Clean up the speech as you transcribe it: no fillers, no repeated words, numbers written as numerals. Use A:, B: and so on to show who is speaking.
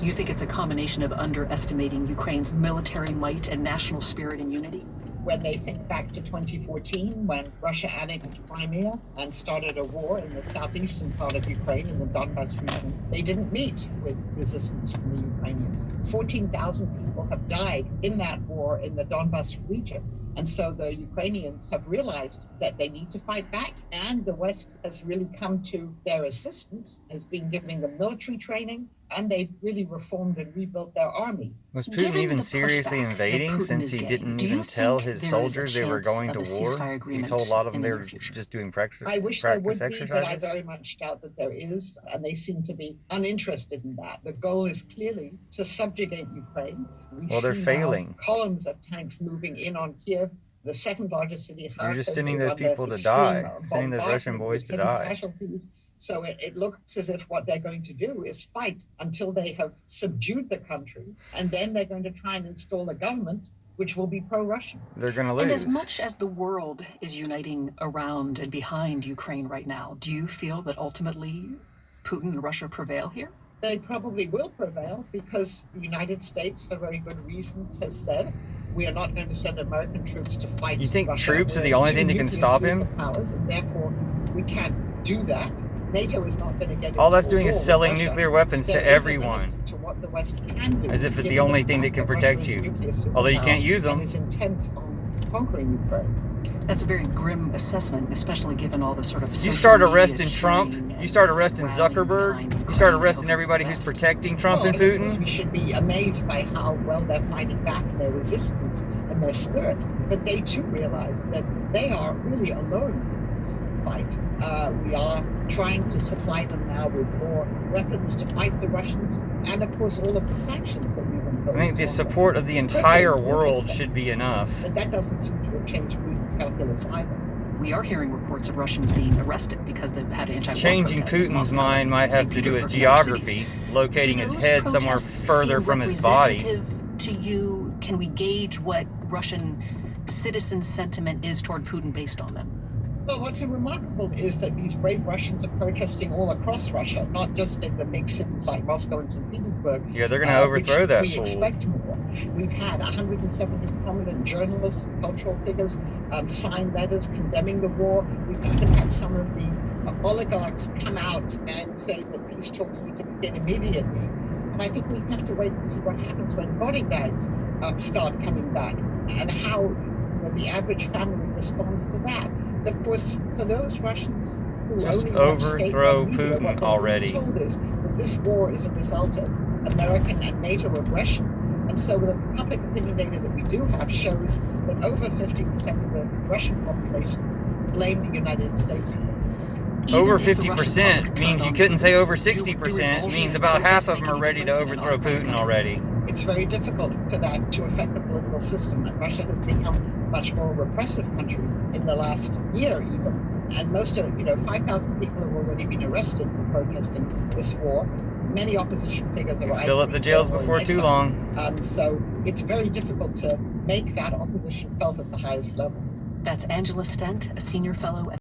A: You think it's a combination of underestimating Ukraine's military might and national spirit and unity?
B: When they think back to 2014, when Russia annexed Crimea and started a war in the southeastern part of Ukraine, in the Donbas region, they didn't meet with resistance from the Ukrainians. 14,000 people have died in that war in the Donbas region. And so the Ukrainians have realized that they need to fight back, and the West has really come to their assistance, has been giving them military training, and they've really reformed and rebuilt their army.
C: Was Putin
A: Given
C: even
A: the
C: seriously
A: pushback that
C: invading
A: Putin
C: since
A: is
C: he
A: getting,
C: didn't
A: do
C: even
A: you
C: tell
A: think
C: his
A: there is a
C: soldiers they were
A: chance
C: going
A: of
C: to
A: a
C: war?
A: ceasefire
C: He
A: agreement
C: told a lot of them
A: in
C: they
A: the
C: were
A: near future?
C: just doing practice
B: I wish there would be, but I
C: exercises.
B: very much doubt that there is, and they seem to be uninterested in that. The goal is clearly to subjugate Ukraine.
C: Well, they're failing.
B: Columns of tanks moving in on Kiev, the second largest city.
C: You're just
B: Kharkiv
C: sending
B: is
C: those
B: under
C: people to
B: extreme
C: die, sending those Russian
B: bombardment
C: boys
B: with
C: to
B: heavy
C: die.
B: casualties. So it looks as if what they're going to do is fight until they have subdued the country, and then they're going to try and install a government which will be pro-Russian.
C: They're going to lose.
A: And as much as the world is uniting around and behind Ukraine right now, do you feel that ultimately Putin and Russia prevail here?
B: They probably will prevail because the United States, for very good reasons, has said we are not going to send American troops to fight.
C: You think
B: Russia.
C: troops are
B: We're
C: the only
B: two
C: thing that can
B: nuclear
C: stop him?
B: superpowers, and therefore we can't do that. NATO is not going to get
C: All that's
B: into a
C: doing is
B: war with
C: selling
B: Russia.
C: nuclear weapons
B: There
C: to
B: is a
C: everyone,
B: limit to what the West can do,
C: as if it's the
B: given
C: only thing that
B: fact
C: can
B: Russia
C: protect
B: is a
C: you.
B: nuclear
C: Although you
B: superpower
C: can't use them.
B: and is intent on conquering Ukraine.
A: That's a very grim assessment, especially given all the sort of
C: You start
A: social
C: arresting
A: media
C: Trump,
A: cheering
C: you start
A: and
C: arresting
A: rallying
C: Zuckerberg,
A: behind
C: you
A: Ukraine
C: start
A: and
C: arresting
A: hoping
C: everybody
A: for the
C: who's
A: best.
C: protecting Trump and
B: Of course,
C: Putin.
B: we should be amazed by how well they're fighting back and their resistance and their spirit. But they too realize that they are really alone in this fight. We are trying to supply them now with more weapons to fight the Russians, and of course all of the sanctions that we've imposed.
C: I think the
B: on
C: support
B: them.
C: of the entire world should be enough.
B: But that doesn't seem to have changed Putin's calculus either.
A: We are hearing reports of Russians being arrested because they've had anti-war
C: Changing
A: protests in
C: Putin's
A: Moscow,
C: mind might have
A: St.
C: to do with
A: Petersburg, and other cities.
C: geography, locating his
A: Do those
C: head somewhere
A: protests
C: further
A: seem
C: from his body.
A: representative to you? Can we gauge what Russian citizen sentiment is toward Putin based on them?
B: Well, what's remarkable is that these brave Russians are protesting all across Russia, not just in the big cities like Moscow and St. Petersburg.
C: Yeah, they're going to overthrow that
B: we
C: fool.
B: expect more. We've had 170 prominent journalists and cultural figures sign letters condemning the war. We've even had some of the oligarchs come out and say that peace talks need to begin immediately. And I think we have to wait and see what happens when bodyguards start coming back and how the average family responds to that. Of course, for those Russians who
C: Just
B: only
C: overthrow
B: watch state media,
C: Putin
B: what they're
C: already.
B: being told is that this war is a result of American and NATO aggression. And so the public opinion data that we do have shows that over 50% of the Russian population blame the United States for this.
C: Over 50% means you couldn't say over 60%, means about half of them are ready to overthrow Putin already.
B: It's very difficult for that to affect the political system, and Russia has become a much more repressive country in the last year even. And most of, 5,000 people have already been arrested for protesting this war. Many opposition figures are
C: fill up the jails before too long.
B: So it's very difficult to make that opposition felt at the highest level.
A: That's Angela Stent, a senior fellow at